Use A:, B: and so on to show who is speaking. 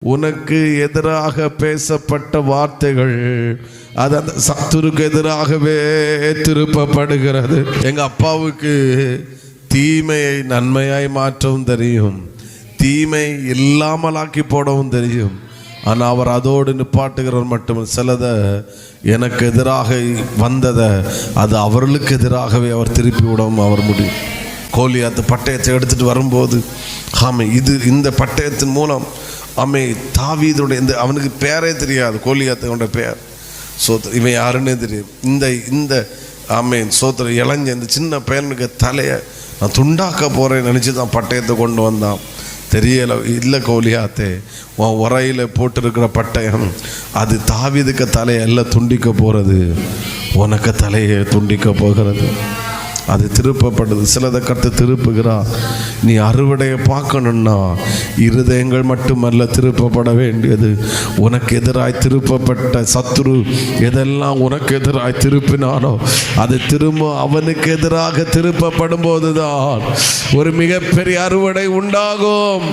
A: உனக்கு எதிராக பேசப்பட்ட வார்த்தைகள் அது அந்த சத்துருக்கு எதிராகவே திருப்பப்படுகிறது. எங்க அப்பாவுக்கு தீமையை நன்மையாய் மாற்றவும் தெரியும், தீமை இல்லாமலாக்கி போடவும் தெரியும். ஆனால் அவர் அதோடு நிப்பாட்டுகிறவர் மட்டும் சிலதை எனக்கு எதிராக வந்ததை அது அவர்களுக்கு எதிராகவே அவர் திருப்பி விடவும் அவர் முடியும். கோலியாத்து பட்டயத்தை எடுத்துட்டு வரும்போது இந்த பட்டயத்தின் மூலம் தாவீதுடைய அவனுக்கு பேரே தெரியாது, கோலியாத்தோட பேர் இவன் யாருன்னே தெரியும். இந்த சோத்திர இளைஞ இந்த சின்ன பையனுக்கு தலையை நான் துண்டாக்க போறேன்னு நினச்சி தான் பட்டயத்தை கொண்டு வந்தான். தெரியல, இல்லை கோலியாத்தே, உன் உரையில் போட்டிருக்கிற பட்டயம் அது தாவீதுக்கு தலையை எல்லாம் துண்டிக்க போகிறது, உனக்கு தலையை துண்டிக்க போகிறது. அது திருப்பப்படுது. சிலதை கருத்து திருப்புகிறா. நீ அறுவடையை பார்க்கணுன்னா இருதயங்கள் மட்டுமல்ல திருப்பப்பட வேண்டியது. உனக்கு எதிராய் திருப்பப்பட்ட சத்துரு எதெல்லாம் உனக்கு எதிராய் திருப்பினானோ அது திரும்ப அவனுக்கு எதிராக திருப்பப்படும் போதுதான் ஒரு மிகப்பெரிய அறுவடை உண்டாகும்.